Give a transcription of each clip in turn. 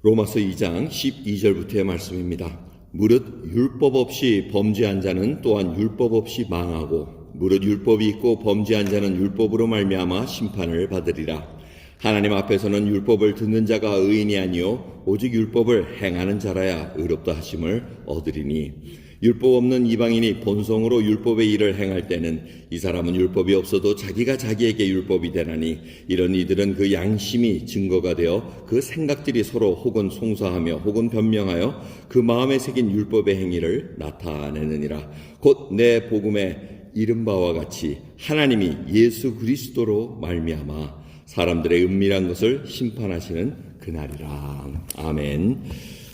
로마서 2장 12절부터의 말씀입니다. 무릇 율법 없이 범죄한 자는 또한 율법 없이 망하고 무릇 율법이 있고 범죄한 자는 율법으로 말미암아 심판을 받으리라. 하나님 앞에서는 율법을 듣는 자가 의인이 아니요 오직 율법을 행하는 자라야 의롭다 하심을 얻으리니 율법 없는 이방인이 본성으로 율법의 일을 행할 때는 이 사람은 율법이 없어도 자기가 자기에게 율법이 되나니 이런 이들은 그 양심이 증거가 되어 그 생각들이 서로 혹은 송사하며 혹은 변명하여 그 마음에 새긴 율법의 행위를 나타내느니라. 곧 내 복음에 이른 바와 같이 하나님이 예수 그리스도로 말미암아 사람들의 은밀한 것을 심판하시는 그날이라. 아멘.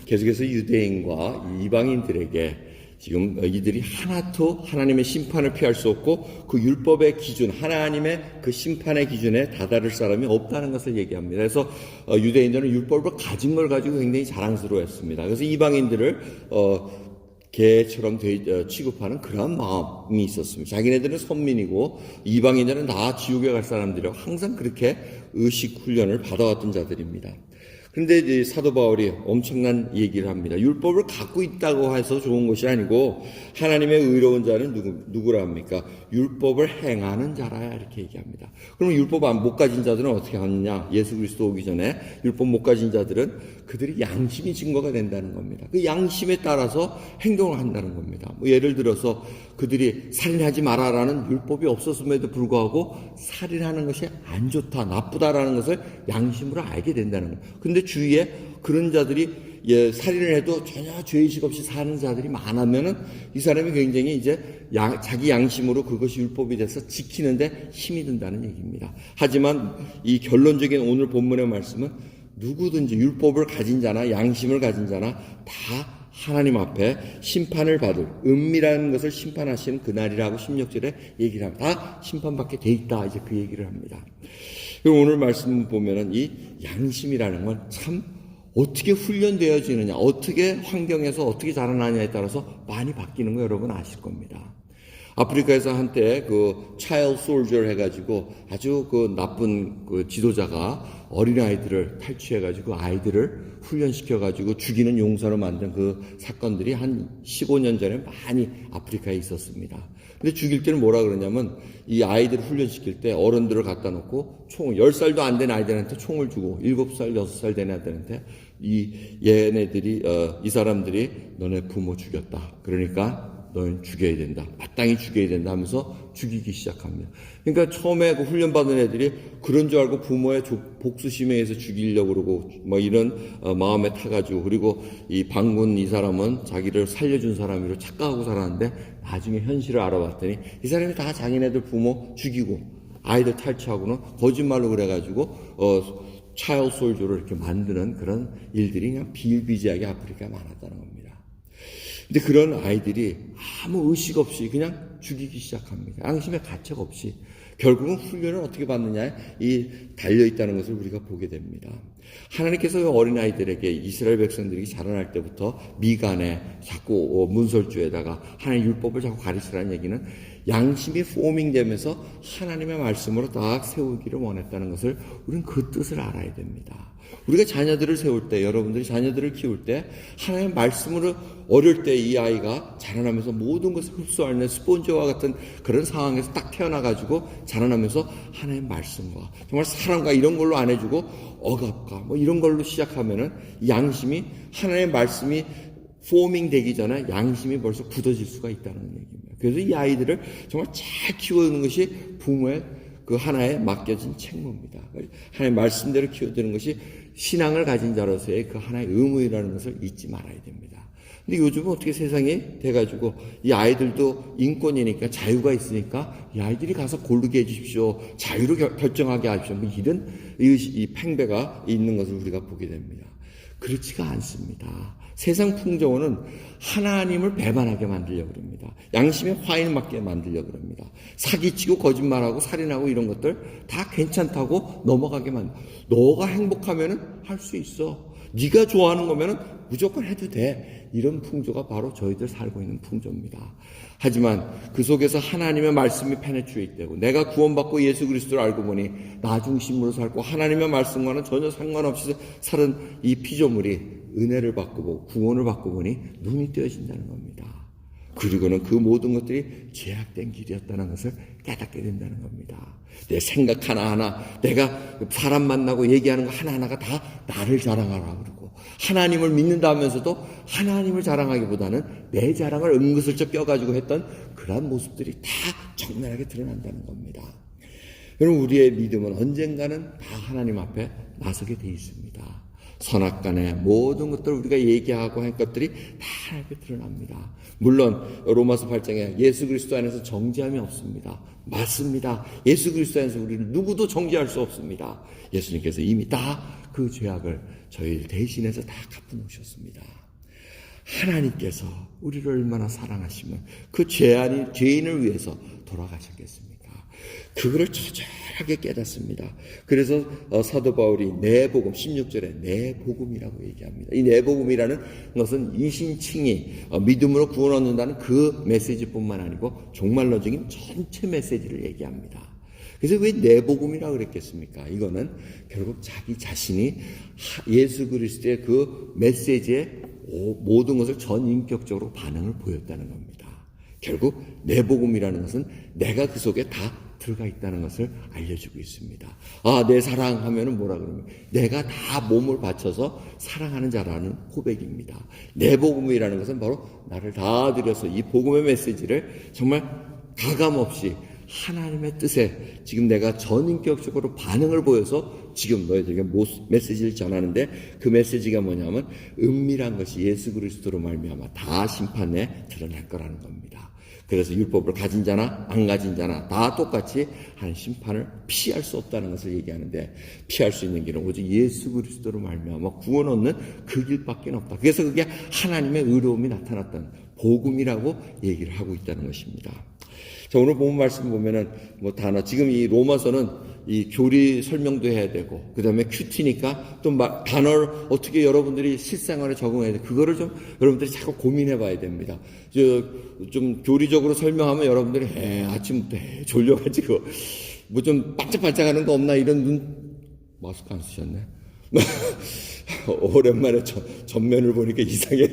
계속해서 유대인과 이방인들에게 지금 이들이 하나도 하나님의 심판을 피할 수 없고 그 율법의 기준, 하나님의 그 심판의 기준에 다다를 사람이 없다는 것을 얘기합니다. 그래서 유대인들은 율법을 가진 걸 가지고 굉장히 자랑스러워했습니다. 그래서 이방인들을 개처럼 취급하는 그런 마음이 있었습니다. 자기네들은 선민이고 이방인들은 다 지옥에 갈 사람들이라고 항상 그렇게 의식 훈련을 받아왔던 자들입니다. 그런데 이제 사도 바울이 엄청난 얘기를 합니다. 율법을 갖고 있다고 해서 좋은 것이 아니고 하나님의 의로운 자는 누구라 합니까? 율법을 행하는 자라야 이렇게 얘기합니다. 그러면 율법 못 가진 자들은 어떻게 하느냐? 예수 그리스도 오기 전에 율법 못 가진 자들은 그들이 양심이 증거가 된다는 겁니다. 그 양심에 따라서 행동을 한다는 겁니다. 예를 들어서 그들이 살인하지 마라라는 율법이 없었음에도 불구하고 살인하는 것이 안 좋다, 나쁘다라는 것을 양심으로 알게 된다는 거예요. 근데 주위에 그런 자들이 살인을 해도 전혀 죄의식 없이 사는 자들이 많으면은 이 사람이 굉장히 이제 자기 양심으로 그것이 율법이 돼서 지키는데 힘이 든다는 얘기입니다. 하지만 이 결론적인 오늘 본문의 말씀은 누구든지 율법을 가진 자나 양심을 가진 자나 다 하나님 앞에 심판을 받을 은밀한 것을 심판하시는 그날이라고 16절에 얘기를 합니다. 다 심판받게 돼 있다. 이제 그 얘기를 합니다. 오늘 말씀 보면은 이 양심이라는 건 참 어떻게 훈련되어지느냐, 어떻게 환경에서 어떻게 자라나냐에 따라서 많이 바뀌는 거 여러분 아실 겁니다. 아프리카에서 한때 그 차일드 솔저 해가지고 아주 그 나쁜 그 지도자가 어린아이들을 탈취해가지고 아이들을 훈련시켜가지고 죽이는 용사로 만든 그 사건들이 한 15년 전에 많이 아프리카에 있었습니다. 근데 죽일 때는 뭐라 그러냐면 이 아이들을 훈련시킬 때 어른들을 갖다 놓고 총 10살도 안 된 아이들한테 총을 주고 7살, 6살 된 아이들한테 이 사람들이 너네 부모 죽였다. 그러니까 너는 죽여야 된다. 마땅히 죽여야 된다 하면서 죽이기 시작합니다. 그러니까 처음에 그 훈련받은 애들이 그런 줄 알고 부모의 복수심에 의해서 죽이려고 그러고 뭐 이런 마음에 타가지고 그리고 이 방군 이 사람은 자기를 살려준 사람으로 착각하고 살았는데 나중에 현실을 알아봤더니 이 사람이 다 자기네들 부모 죽이고 아이들 탈취하고는 거짓말로 그래가지고 차일드 솔저를 이렇게 만드는 그런 일들이 그냥 비일비재하게 아프리카에 많았다는 겁니다. 근데 그런 아이들이 아무 의식 없이 그냥 죽이기 시작합니다. 양심의 가책 없이. 결국은 훈련을 어떻게 받느냐에 달려있다는 것을 우리가 보게 됩니다. 하나님께서 어린아이들에게 이스라엘 백성들이 자라날 때부터 미간에 자꾸 문설주에다가 하나님의 율법을 자꾸 가르치라는 얘기는 양심이 포밍되면서 하나님의 말씀으로 딱 세우기를 원했다는 것을 우리는 그 뜻을 알아야 됩니다. 우리가 자녀들을 세울 때, 여러분들이 자녀들을 키울 때 하나님의 말씀으로 어릴 때 이 아이가 자라나면서 모든 것을 흡수하는 스폰지와 같은 그런 상황에서 딱 태어나가지고 자라나면서 하나님의 말씀과 정말 사랑과 이런 걸로 안 해주고 억압과 뭐 이런 걸로 시작하면은 양심이 하나님의 말씀이 포밍 되기 전에 양심이 벌써 굳어질 수가 있다는 얘기입니다. 그래서 이 아이들을 정말 잘 키우는 것이 부모의 그 하나에 맡겨진 책무입니다. 하나님의 말씀대로 키워드는 것이 신앙을 가진 자로서의 그 하나의 의무라는 것을 잊지 말아야 됩니다. 근데 요즘은 어떻게 세상이 돼가지고 이 아이들도 인권이니까 자유가 있으니까 이 아이들이 가서 고르게 해주십시오. 자유로 결정하게 하십시오. 뭐 이런 이 팽배가 있는 것을 우리가 보게 됩니다. 그렇지가 않습니다. 세상 풍조는 하나님을 배반하게 만들려고 합니다. 양심에 화인 맞게 만들려고 합니다. 사기치고 거짓말하고 살인하고 이런 것들 다 괜찮다고 넘어가게 만들어. 너가 행복하면은 할 수 있어. 네가 좋아하는 거면은 무조건 해도 돼. 이런 풍조가 바로 저희들 살고 있는 풍조입니다. 하지만 그 속에서 하나님의 말씀이 페네트레이트되고 내가 구원받고 예수 그리스도를 알고 보니 나 중심으로 살고 하나님의 말씀과는 전혀 상관없이 사는 이 피조물이 은혜를 받고 보고 구원을 받고 보니 눈이 띄어진다는 겁니다. 그리고는 그 모든 것들이 죄악된 길이었다는 것을 깨닫게 된다는 겁니다. 내 생각 하나하나, 내가 사람 만나고 얘기하는 거 하나하나가 다 나를 자랑하라 그러고 하나님을 믿는다 하면서도 하나님을 자랑하기보다는 내 자랑을 은근슬쩍 껴가지고 했던 그러한 모습들이 다 적나라하게 드러난다는 겁니다. 여러분, 우리의 믿음은 언젠가는 다 하나님 앞에 나서게 돼 있습니다. 선악간의 모든 것들을 우리가 얘기하고 한 것들이 다 이렇게 드러납니다. 물론 로마서 8장에 예수 그리스도 안에서 정죄함이 없습니다. 맞습니다. 예수 그리스도 안에서 우리를 누구도 정죄할 수 없습니다. 예수님께서 이미 다 그 죄악을 저희를 대신해서 다 갚아놓으셨습니다. 하나님께서 우리를 얼마나 사랑하시면 그 죄인을 위해서 돌아가셨겠습니까? 그거를 처절하게 깨닫습니다. 그래서 사도 바울이 내 복음 16절에 내 복음이라고 얘기합니다. 이 내 복음이라는 것은 이신칭이 믿음으로 구원 얻는다는 그 메시지뿐만 아니고 종말론적인 전체 메시지를 얘기합니다. 그래서 왜 내 복음이라고 그랬겠습니까? 이거는 결국 자기 자신이 예수 그리스도의 그 메시지에 모든 것을 전인격적으로 반응을 보였다는 겁니다. 결국 내 복음이라는 것은 내가 그 속에 다 들어가 있다는 것을 알려주고 있습니다. 내 사랑하면은 뭐라 그러면 내가 다 몸을 바쳐서 사랑하는 자라는 고백입니다. 내 복음이라는 것은 바로 나를 다 들여서 이 복음의 메시지를 정말 가감없이 하나님의 뜻에 지금 내가 전인격적으로 반응을 보여서 지금 너희들에게 메시지를 전하는데 그 메시지가 뭐냐면 은밀한 것이 예수 그리스도로 말미암아 다 심판에 드러날 거라는 겁니다. 그래서 율법을 가진 자나 안 가진 자나 다 똑같이 하는 심판을 피할 수 없다는 것을 얘기하는데 피할 수 있는 길은 오직 예수 그리스도로 말미암아 구원 얻는 그 길밖에 없다. 그래서 그게 하나님의 의로움이 나타났던 복음이라고 얘기를 하고 있다는 것입니다. 자, 오늘 본문 말씀 보면은 단어 지금 이 로마서는 이 교리 설명도 해야 되고 그다음에 큐티니까 또 단어를 어떻게 여러분들이 실생활에 적응해야 돼. 그거를 좀 여러분들이 자꾸 고민해 봐야 됩니다. 좀 교리적으로 설명하면 여러분들이 아침부터 졸려가지고 뭐 좀 반짝반짝하는 거 없나 이런 마스크 안 쓰셨네. 오랜만에 전면을 보니까 이상해요.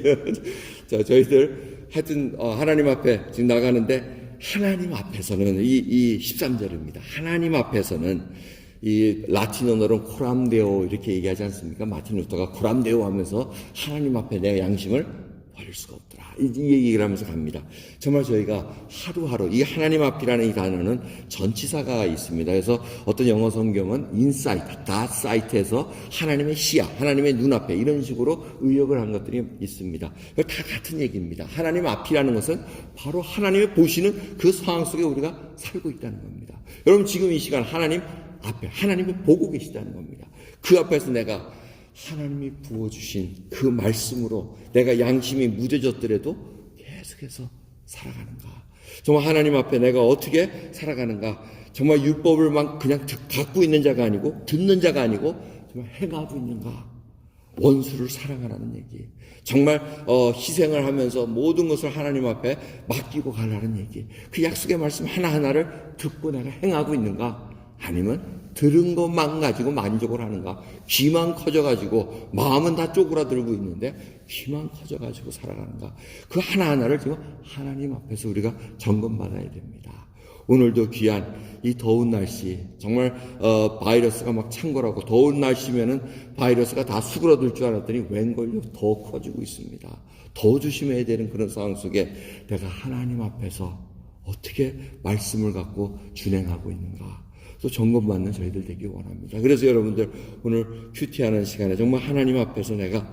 자, 저희들 하여튼 하나님 앞에 지금 나가는데 하나님 앞에서는 이 13절입니다. 하나님 앞에서는 이 라틴어로는 코람데오 이렇게 얘기하지 않습니까? 마틴 루터가 코람데오 하면서 하나님 앞에 내 양심을 버릴 수가 없더라. 이 얘기를 하면서 갑니다. 정말 저희가 하루하루 이 하나님 앞이라는 이 단어는 전치사가 있습니다. 그래서 어떤 영어 성경은 인사이트, 갓사이트에서 하나님의 시야, 하나님의 눈앞에 이런 식으로 의역을 한 것들이 있습니다. 다 같은 얘기입니다. 하나님 앞이라는 것은 바로 하나님이 보시는 그 상황 속에 우리가 살고 있다는 겁니다. 여러분 지금 이 시간 하나님 앞에 하나님이 보고 계시다는 겁니다. 그 앞에서 내가 하나님이 부어주신 그 말씀으로 내가 양심이 무뎌졌더라도 계속해서 살아가는가? 정말 하나님 앞에 내가 어떻게 살아가는가? 정말 율법을만 그냥 갖고 있는 자가 아니고 듣는 자가 아니고 정말 행하고 있는가? 원수를 사랑하라는 얘기. 정말 희생을 하면서 모든 것을 하나님 앞에 맡기고 가라는 얘기. 그 약속의 말씀 하나하나를 듣고 내가 행하고 있는가? 아니면 들은 것만 가지고 만족을 하는가? 귀만 커져가지고 마음은 다 쪼그라들고 있는데 귀만 커져가지고 살아가는가? 그 하나하나를 지금 하나님 앞에서 우리가 점검받아야 됩니다. 오늘도 귀한 이 더운 날씨 정말 바이러스가 막 창궐하고 더운 날씨면은 바이러스가 다 수그러들 줄 알았더니 웬걸요 더 커지고 있습니다. 더 조심해야 되는 그런 상황 속에 내가 하나님 앞에서 어떻게 말씀을 갖고 준행하고 있는가? 또 점검받는 저희들 되기 원합니다. 그래서 여러분들 오늘 큐티하는 시간에 정말 하나님 앞에서 내가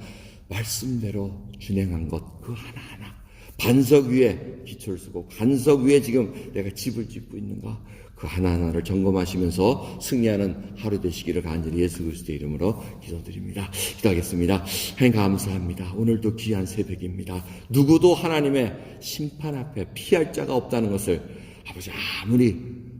말씀대로 준행한 것 그 하나하나 반석 위에 기초를 쓰고 반석 위에 지금 내가 집을 짓고 있는가 그 하나하나를 점검하시면서 승리하는 하루 되시기를 간절히 예수 그리스도의 이름으로 기도드립니다. 기도하겠습니다. 하나님 감사합니다. 오늘도 귀한 새벽입니다. 누구도 하나님의 심판 앞에 피할 자가 없다는 것을 아버지 아무리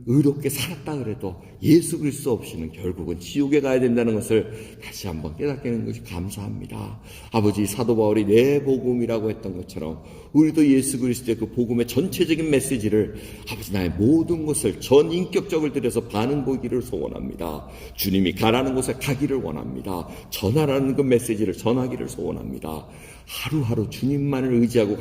의롭게 살았다 그래도 예수 그리스도 없이는 결국은 지옥에 가야 된다는 것을 다시 한번 깨닫게 되는 것이 감사합니다. 아버지, 사도 바울이 내 복음이라고 했던 것처럼 우리도 예수 그리스도의 그 복음의 전체적인 메시지를 아버지 나의 모든 것을 전 인격적을 들여서 반응 보기를 소원합니다. 주님이 가라는 곳에 가기를 원합니다. 전하라는 그 메시지를 전하기를 소원합니다. 하루하루 주님만을 의지하고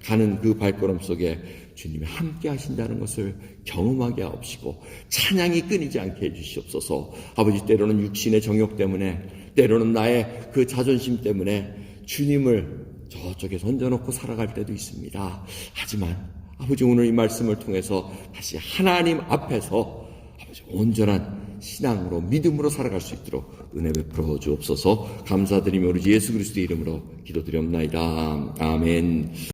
가는 그 발걸음 속에 주님이 함께 하신다는 것을 경험하게 하옵시고 찬양이 끊이지 않게 해주시옵소서. 아버지, 때로는 육신의 정욕 때문에, 때로는 나의 그 자존심 때문에 주님을 저쪽에 던져놓고 살아갈 때도 있습니다. 하지만 아버지, 오늘 이 말씀을 통해서 다시 하나님 앞에서 아버지 온전한 신앙으로 믿음으로 살아갈 수 있도록 은혜 베풀어 주옵소서. 감사드리며 우리 예수 그리스도의 이름으로 기도드리옵나이다. 아멘.